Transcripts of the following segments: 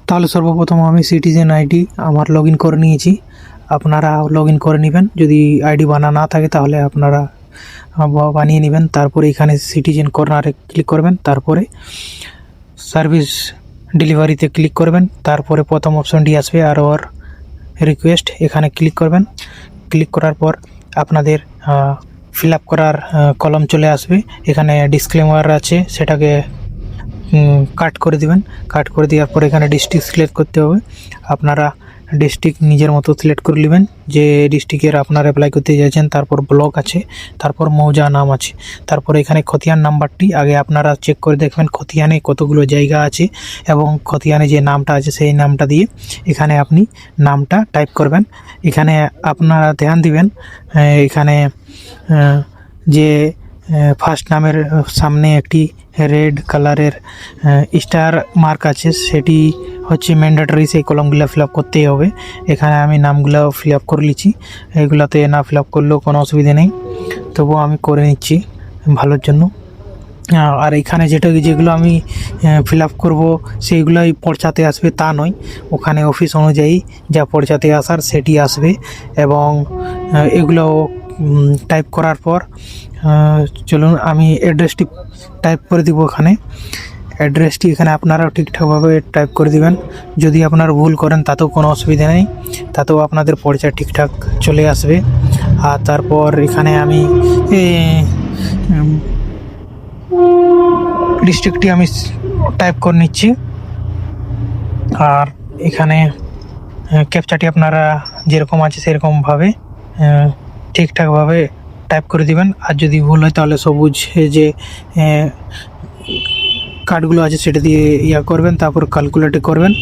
তাহলে সর্বপ্রথম আমি সিটিজেন আইডি আমার লগ ইন করে নিয়েছি। আপনারা লগ ইন করে নেবেন। যদি আইডি বানা না থাকে তাহলে আপনারা বানিয়ে নেবেন। তারপরে এখানে সিটিজেন কর্নারে ক্লিক করবেন, তারপরে সার্ভিস ডেলিভারিতে ক্লিক করবেন। তারপরে প্রথম অপশনটি আসবে আর ওর রিকোয়েস্ট, এখানে ক্লিক করবেন। ক্লিক করার পর আপনাদের ফিল আপ করার কলম চলে আসবে। এখানে ডিসক্লেমার আছে, সেটাকে কাট করে দিবেন। কাট করে দেওয়ার পর এখানে ডিস্ট্রিক্ট সিলেক্ট করতে হবে। আপনারা ডিস্ট্রিক্ট নিজের মতো সিলেক্ট করে নেবেন, যে ডিস্ট্রিক্টের আপনারা অ্যাপ্লাই করতে চাইছেন। তারপর ব্লক আছে, তারপর মৌজা নাম আছে, তারপর এখানে খতিয়ান নাম্বারটি আগে আপনারা চেক করে দেখবেন খতিয়ানে কতগুলো জায়গা আছে, এবং খতিয়ানে যে নামটা আছে সেই নামটা দিয়ে এখানে আপনি নামটা টাইপ করবেন। এখানে আপনারা ধ্যান দিবেন, এখানে যে ফার্স্ট নামের সামনে একটি রেড কালারের স্টার মার্ক আছে, সেটি হচ্ছে ম্যান্ডেটরি, সেই কলমগুলো ফিল আপ করতেই হবে। এখানে আমি নামগুলো ফিল আপ করে নিচ্ছি, এগুলোতে না ফিল আপ করলেও কোনো অসুবিধা নেই, তবুও আমি করে নিচ্ছি ভালোর জন্য। আর এখানে যেগুলো আমি ফিল আপ করবো সেইগুলোই পর্চাতে আসবে তা নয়, ওখানে অফিস অনুযায়ী যা পর্চাতে আসার সেটি আসবে। এবং এগুলো টাইপ করার পর চলুন আমি অ্যাড্রেসটি টাইপ করে দিব। এখানে অ্যাড্রেসটি এখানে আপনারাও ঠিকঠাকভাবে টাইপ করে দিবেন। যদি আপনারা ভুল করেন তাতেও কোনো অসুবিধা নেই, তাতেও আপনাদের পর্চা ঠিকঠাক চলে আসবে। আর তারপর এখানে আমি ডিস্ট্রিক্টটি আমি টাইপ করে নিচ্ছি। আর এখানে ক্যাপচাটি আপনারা যেরকম আছে সেরকমভাবে ঠিকঠাকভাবে টাইপ করে দিবেন। আর যদি ভুল হয় তাহলে সবুজ যে কার্ডগুলো আছে সেটা দিয়ে করবেন, তারপর ক্যালকুলেট করবেন।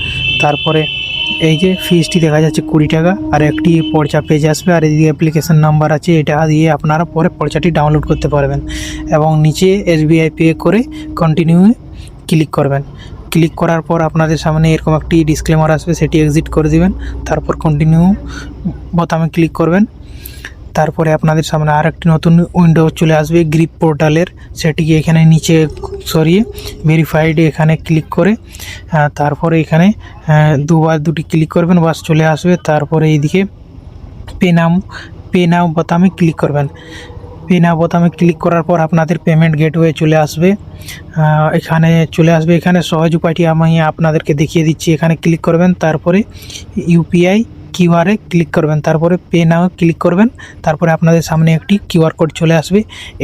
তারপরে এই যে ফিসটি দেখা যাচ্ছে 20 টাকা, আর একটি পর্চা পেজ আসবে, আর এই অ্যাপ্লিকেশান নাম্বার আছে, এটা দিয়ে আপনারা পরে পর্চাটি ডাউনলোড করতে পারবেন। এবং নিচে SBI পে করে কন্টিনিউ ক্লিক করবেন। ক্লিক করার পর আপনাদের সামনে এরকম একটি ডিসক্লেমার আসবে, সেটি এক্সিট করে দিবেন। তারপর কন্টিনিউ বোতামে ক্লিক করবেন। তারপরে আপনাদের সামনে আর একটি নতুন উইন্ডো চলে আসবে গ্রিপ পোর্টালের, সেটিকে এখানে নিচে সরিয়ে ভেরিফাইড এখানে ক্লিক করে তারপরে এখানে দুটি ক্লিক করবেন, বাস চলে আসবে। তারপরে এইদিকে পে নাও বোতামে ক্লিক করবেন। পে নাও বোতামে ক্লিক করার পর আপনাদের পেমেন্ট গেটওয়ে চলে আসবে। এখানে সহজ উপায়টি আমি আপনাদেরকে দেখিয়ে দিচ্ছি। এখানে ক্লিক করবেন, তারপরে UPI কিউআরে ক্লিক করবেন, তারপরে পে নাও ক্লিক করবেন। তারপরে আপনাদের সামনে একটি কিউআর কোড চলে আসবে।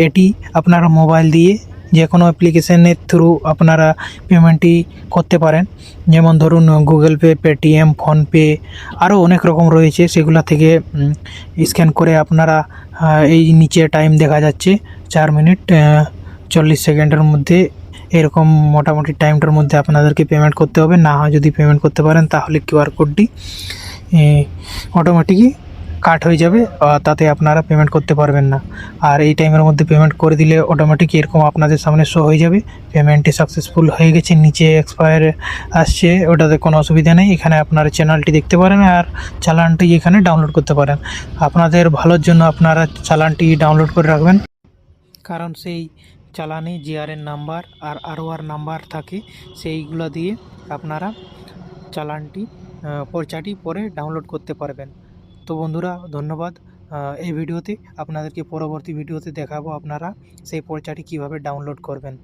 এটি আপনারা মোবাইল দিয়ে যে কোনো অ্যাপ্লিকেশনের থ্রু আপনারা পেমেন্টটি করতে পারেন। যেমন ধরুন গুগল পে, পেটিএম, ফোনপে, আরও অনেক রকম রয়েছে, সেগুলো থেকে স্ক্যান করে আপনারা এই নিচে টাইম দেখা যাচ্ছে 4 মিনিট 40 সেকেন্ডের মধ্যে, এরকম মোটামুটি টাইমটার মধ্যে আপনাদেরকে পেমেন্ট করতে হবে। না হয় যদি পেমেন্ট করতে পারেন তাহলে কিউআর কোডটি অটোমেটিকই কাট হয়ে যাবে, তাতে আপনারা পেমেন্ট করতে পারবেন না। আর এই টাইমের মধ্যে পেমেন্ট করে দিলে অটোমেটিক এরকম আপনাদের সামনে শো হয়ে যাবে পেমেন্টটি সাকসেসফুল হয়ে গেছে। নিচে এক্সপায়ার আসছে, ওটাতে কোনো অসুবিধা নেই। এখানে আপনারা চ্যানেলটি দেখতে পারেন আর চালানটি এখানে ডাউনলোড করতে পারেন। আপনাদের ভালোর জন্য আপনারা চালানটি ডাউনলোড করে রাখবেন, কারণ সেই চালানে জিআরএন নাম্বার আর ROR নাম্বার থাকে, সেইগুলো দিয়ে আপনারা চালানটি পর্চাটি পরে ডাউনলোড করতে পারবেন। তো বন্ধুরা, ধন্যবাদ। এই ভিডিওতে আপনাদেরকে পরবর্তী ভিডিওতে দেখাবো আপনারা সেই পর্চাটি কীভাবে ডাউনলোড করবেন।